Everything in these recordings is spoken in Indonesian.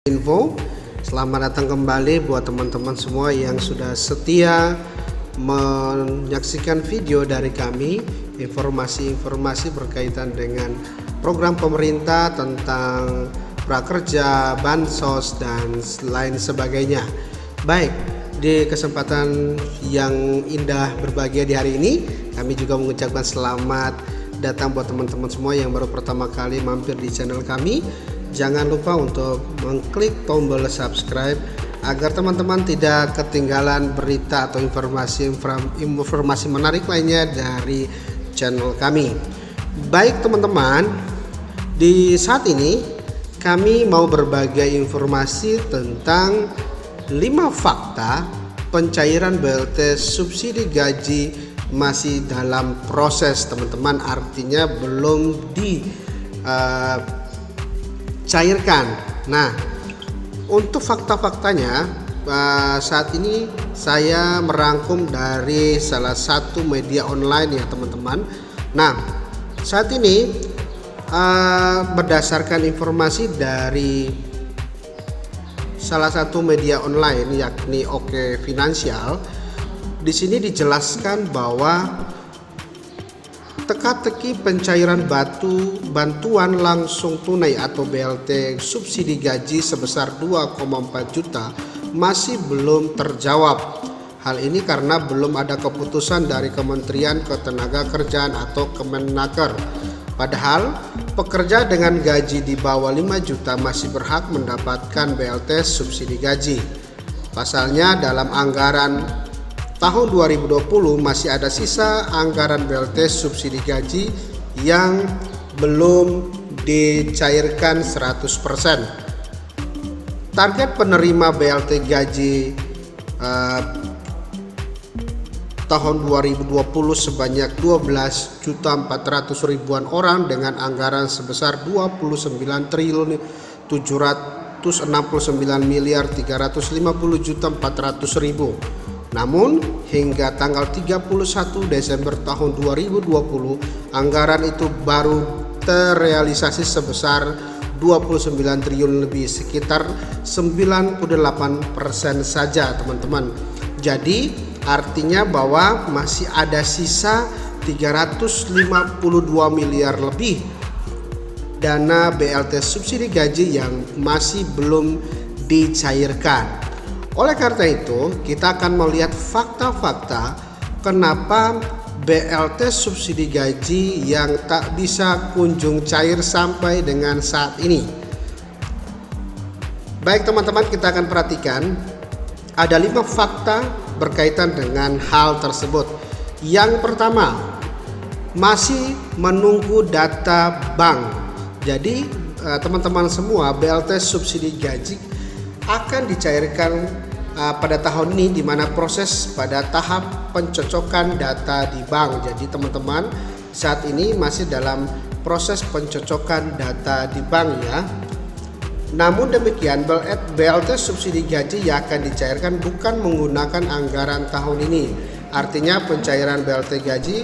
Info. Selamat datang kembali buat teman-teman semua yang sudah setia menyaksikan video dari kami, informasi-informasi berkaitan dengan program pemerintah tentang prakerja, bansos, dan lain sebagainya. Baik, di kesempatan yang indah berbahagia di hari ini, kami juga mengucapkan selamat datang buat teman-teman semua yang baru pertama kali mampir di channel kami. Jangan lupa untuk mengklik tombol subscribe agar teman-teman tidak ketinggalan berita atau informasi menarik lainnya dari channel kami. Baik teman-teman, di saat ini kami mau berbagi informasi tentang 5 fakta pencairan BLT subsidi gaji masih dalam proses, teman-teman. Artinya belum cairkan. Nah, untuk fakta-faktanya saat ini saya merangkum dari salah satu media online ya teman-teman. Nah, saat ini berdasarkan informasi dari salah satu media online yakni Oke Finansial, di sini dijelaskan bahwa teka-teki pencairan bantuan langsung tunai atau BLT subsidi gaji sebesar 2,4 juta masih belum terjawab. Hal ini karena belum ada keputusan dari Kementerian Ketenagakerjaan atau Kemenaker. Padahal pekerja dengan gaji di bawah 5 juta masih berhak mendapatkan BLT subsidi gaji. Pasalnya dalam anggaran tahun 2020 masih ada sisa anggaran BLT subsidi gaji yang belum dicairkan 100%. Target penerima BLT gaji tahun 2020 sebanyak 12.400.000-an orang dengan anggaran sebesar 29.769.350.400.000. Namun, hingga tanggal 31 Desember tahun 2020, anggaran itu baru terrealisasi sebesar 29 triliun lebih, sekitar 98% saja teman-teman. Jadi, artinya bahwa masih ada sisa 352 miliar lebih dana BLT subsidi gaji yang masih belum dicairkan. Oleh karena itu, kita akan melihat fakta-fakta kenapa BLT subsidi gaji yang tak bisa kunjung cair sampai dengan saat ini. Baik teman-teman, kita akan perhatikan ada 5 fakta berkaitan dengan hal tersebut. Yang pertama, masih menunggu data bank. Jadi teman-teman semua, BLT subsidi gaji akan dicairkan pada tahun ini, di mana proses pada tahap pencocokan data di bank. Jadi teman-teman saat ini masih dalam proses pencocokan data di bank ya. Namun demikian, BLT subsidi gaji yang akan dicairkan bukan menggunakan anggaran tahun ini. Artinya pencairan BLT gaji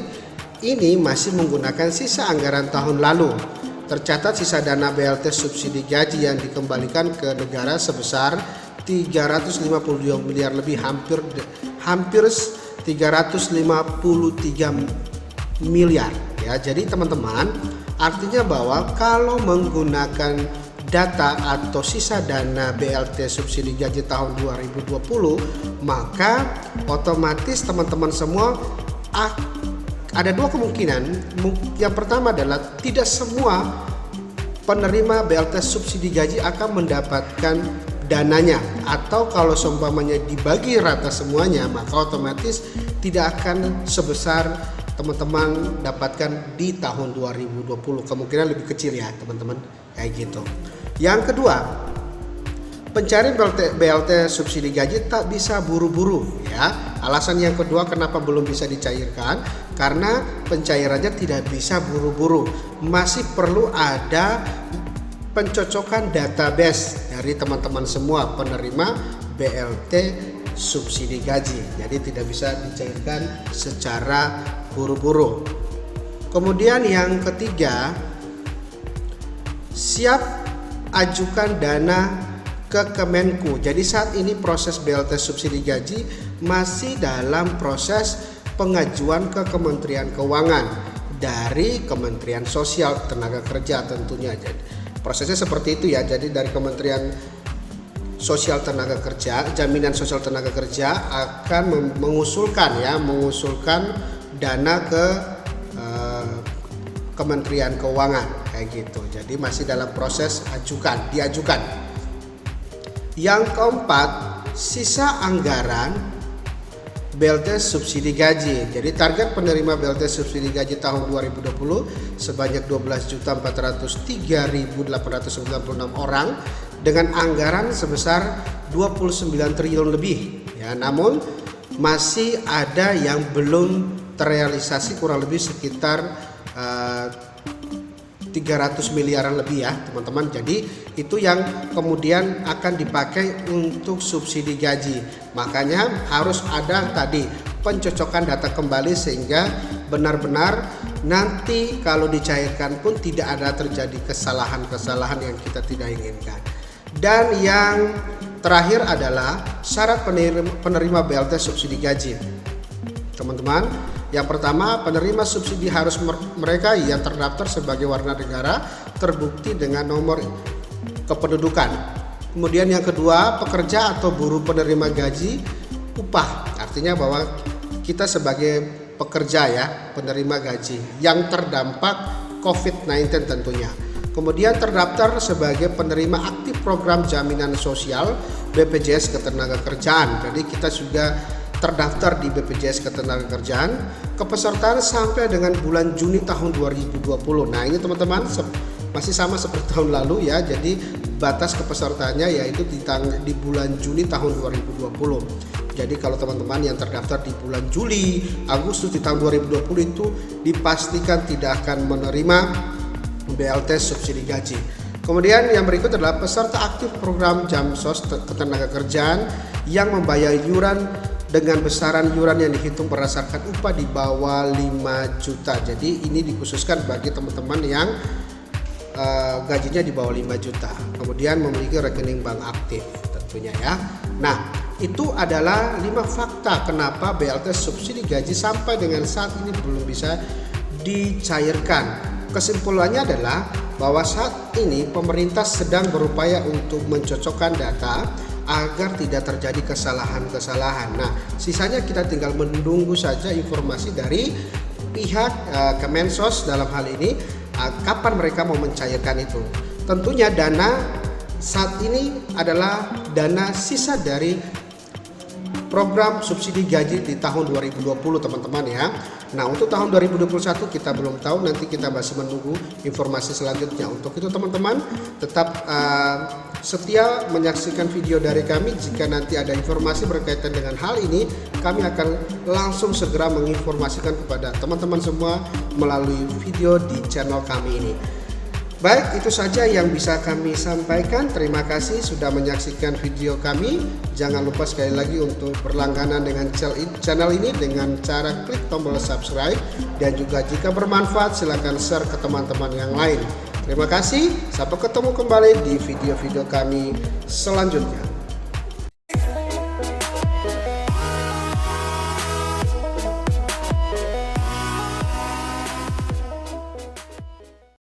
ini masih menggunakan sisa anggaran tahun lalu. Tercatat sisa dana BLT subsidi gaji yang dikembalikan ke negara sebesar 352 miliar lebih, hampir 353 miliar ya. Jadi teman-teman, artinya bahwa kalau menggunakan data atau sisa dana BLT subsidi gaji tahun 2020, maka otomatis teman-teman semua ada 2 kemungkinan. Yang pertama adalah tidak semua penerima BLT subsidi gaji akan mendapatkan dananya, atau kalau seumpamanya dibagi rata semuanya, maka otomatis tidak akan sebesar teman-teman dapatkan di tahun 2020. Kemungkinan lebih kecil ya teman-teman, kayak gitu. Yang kedua, pencarian BLT subsidi gaji tak bisa buru-buru ya. Alasan yang kedua kenapa belum bisa dicairkan, karena pencairannya tidak bisa buru-buru. Masih perlu ada pencocokan database dari teman-teman semua penerima BLT subsidi gaji. Jadi tidak bisa dicairkan secara buru-buru. Kemudian yang ketiga, siap ajukan dana ke Kemenku. Jadi saat ini proses BLT subsidi gaji masih dalam proses pengajuan ke Kementerian Keuangan dari Kementerian Sosial Tenaga Kerja tentunya. Jadi prosesnya seperti itu ya. Jadi dari Kementerian Sosial Tenaga Kerja, Jaminan Sosial Tenaga Kerja akan mengusulkan dana ke Kementerian Keuangan kayak gitu. Jadi masih dalam proses diajukan. Yang keempat, sisa anggaran BLT subsidi gaji. Jadi target penerima BLT subsidi gaji tahun 2020 sebanyak 12.403.896 orang dengan anggaran sebesar 29 triliun lebih ya. Namun masih ada yang belum terrealisasi, kurang lebih sekitar 300 miliaran lebih ya teman-teman. Jadi itu yang kemudian akan dipakai untuk subsidi gaji. Makanya harus ada tadi pencocokan data kembali sehingga benar-benar nanti kalau dicairkan pun tidak ada terjadi kesalahan-kesalahan yang kita tidak inginkan. Dan yang terakhir adalah syarat penerima BLT subsidi gaji. Teman-teman, yang pertama, penerima subsidi harus mereka yang terdaftar sebagai warga negara terbukti dengan nomor kependudukan. Kemudian yang kedua, pekerja atau buruh penerima gaji upah. Artinya bahwa kita sebagai pekerja ya, penerima gaji yang terdampak COVID-19 tentunya. Kemudian terdaftar sebagai penerima aktif program jaminan sosial BPJS Ketenagakerjaan. Jadi kita sudah terdaftar di BPJS Ketenagakerjaan, kepesertaan sampai dengan bulan Juni tahun 2020. Nah ini teman-teman masih sama seperti tahun lalu ya. Jadi batas kepesertaannya yaitu di bulan Juni tahun 2020. Jadi kalau teman-teman yang terdaftar di bulan Juli, Agustus di tahun 2020 itu dipastikan tidak akan menerima BLT subsidi gaji. Kemudian yang berikut adalah peserta aktif program Jamsos Ketenagakerjaan yang membayar iuran dengan besaran iuran yang dihitung berdasarkan upah di bawah 5 juta. Jadi ini dikhususkan bagi teman-teman yang gajinya di bawah 5 juta. Kemudian memiliki rekening bank aktif tentunya ya. Nah, itu adalah 5 fakta kenapa BLT subsidi gaji sampai dengan saat ini belum bisa dicairkan. Kesimpulannya adalah bahwa saat ini pemerintah sedang berupaya untuk mencocokkan data agar tidak terjadi kesalahan-kesalahan. Nah, sisanya kita tinggal menunggu saja informasi dari pihak Kemensos dalam hal ini kapan mereka mau mencairkan itu. Tentunya dana saat ini adalah dana sisa dari program subsidi gaji di tahun 2020 teman-teman ya. Nah untuk tahun 2021 kita belum tahu, nanti kita masih menunggu informasi selanjutnya. Untuk itu teman-teman tetap setia menyaksikan video dari kami. Jika nanti ada informasi berkaitan dengan hal ini, kami akan langsung segera menginformasikan kepada teman-teman semua melalui video di channel kami ini. Baik, itu saja yang bisa kami sampaikan. Terima kasih sudah menyaksikan video kami. Jangan lupa sekali lagi untuk berlangganan dengan channel ini dengan cara klik tombol subscribe. Dan juga jika bermanfaat silakan share ke teman-teman yang lain. Terima kasih, sampai ketemu kembali di video-video kami selanjutnya.